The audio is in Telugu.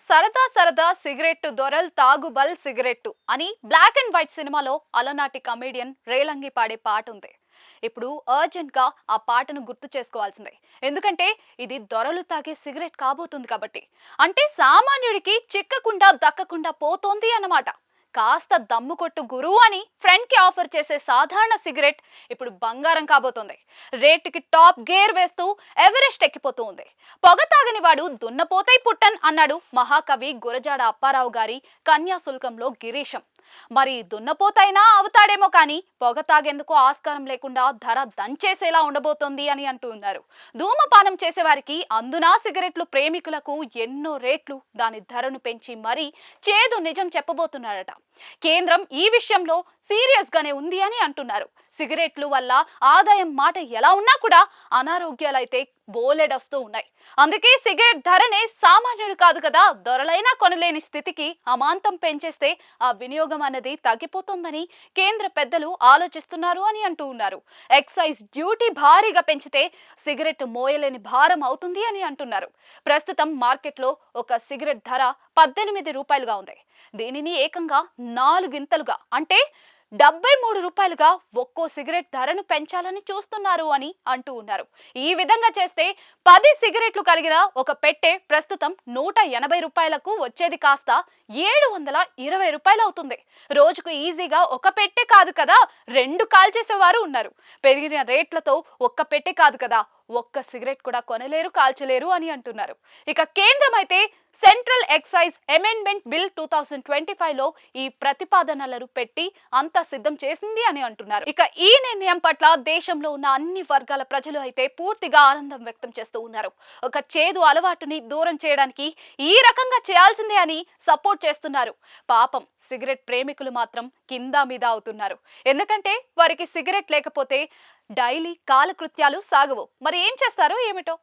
సరదా సరదా సిగరెట్టు దొరల్ తాగుబల్ సిగరెట్టు అని బ్లాక్ అండ్ వైట్ సినిమాలో అలనాటి కమేడియన్ రేలంగి పాడే పాట ఉంది. ఇప్పుడు అర్జెంట్ గా ఆ పాటను గుర్తు చేసుకోవాల్సిందే. ఎందుకంటే ఇది దొరలు తాగే సిగరెట్ కాబోతుంది కాబట్టి. అంటే సామాన్యుడికి చిక్కకుండా దక్కకుండా పోతోంది అన్నమాట. కాస్త దమ్ము కొట్టు గురువు అని ఫ్రెండ్ కి ఆఫర్ చేసే సాధారణ సిగరెట్ ఇప్పుడు బంగారం కాబోతోంది. రేటుకి టాప్ గేర్ వేస్తూ ఎవరెస్ట్ ఎక్కిపోతూ ఉంది. పొగ తాగని వాడు దున్నపోతై పుట్టన్ అన్నాడు మహాకవి గురజాడ అప్పారావు గారి కన్యాశుల్కంలో గిరీశం. మరి దున్నపోతైనా అవుతాడేమో కానీ పొగ తాగేందుకు ఆస్కారం లేకుండా ధర దంచేసేలా ఉండబోతోంది అని అంటూ ఉన్నారు. ధూమపానం చేసేవారికి అందునా సిగరెట్లు ప్రేమికులకు ఎన్నో రేట్లు దాని ధరను పెంచి మరీ చేదు నిజం చెప్పబోతున్నాడట. కేంద్రం ఈ విషయంలో సీరియస్ గానే ఉంది అని అంటున్నారు. సిగరెట్లు వల్ల ఆదాయం మాట ఎలా ఉన్నా కూడా అనారోగ్యాలైతే బోలెడొస్తూ ఉన్నాయి. అందుకే సిగరెట్ ధరనే సామాన్యుడు కాదు కదా దొరలైనా కొనలేని స్థితికి అమాంతం పెంచేస్తే ఆ వినియోగం అన్నది తగ్గిపోతుందని కేంద్ర పెద్దలు ఆలోచిస్తున్నారు అని అంటూ ఉన్నారు. ఎక్సైజ్ డ్యూటీ భారీగా పెంచితే సిగరెట్ మోయలేని భారం అవుతుంది అని అంటున్నారు. ప్రస్తుతం మార్కెట్లో ఒక సిగరెట్ ధర 18 రూపాయలుగా ఉంది. దీనిని ఏకంగా 4 గింతలుగా అంటే 73 రూపాయలుగా ఒక్కో సిగరెట్ ధరను పెంచాలని చూస్తున్నారు అని అంటూ ఉన్నారు. ఈ విధంగా చేస్తే 10 సిగరెట్లు కలిగిన ఒక పెట్టె ప్రస్తుతం 180 రూపాయలకు వచ్చేది కాస్త 720 రూపాయలు అవుతుంది. రోజుకు ఈజీగా ఒక పెట్టె కాదు కదా 2 కాల్చేసేవారు ఉన్నారు. పెరిగిన రేట్లతో ఒక్క పెట్టె కాదు కదా ఒక్క సిగరెట్ కూడా కొనలేరు కాల్చలేరు అని అంటున్నారు. ఇక కేంద్రం అయితే సెంట్రల్ ఎక్సైజ్ అమెండ్మెంట్ బిల్ 2025లో ఈ ప్రతిపాదనలను పెట్టి అంతా సిద్ధం చేసింది అని అంటున్నారు. ఇక ఈ నిర్ణయం పట్ల దేశంలో ఉన్న అన్ని వర్గాల ప్రజలు అయితే పూర్తిగా ఆనందం వ్యక్తం చేస్తూ ఉన్నారు. ఒక చేదు అలవాటుని దూరం చేయడానికి ఈ రకంగా చేయాల్సిందే అని సపోర్ట్ చేస్తున్నారు. పాపం సిగరెట్ ప్రేమికులు మాత్రం కింద మీద అవుతున్నారు. ఎందుకంటే వారికి సిగరెట్ లేకపోతే డైలీ కాలకృత్యాలు సాగవు. మరి ఏం చేస్తారో ఏమిటో.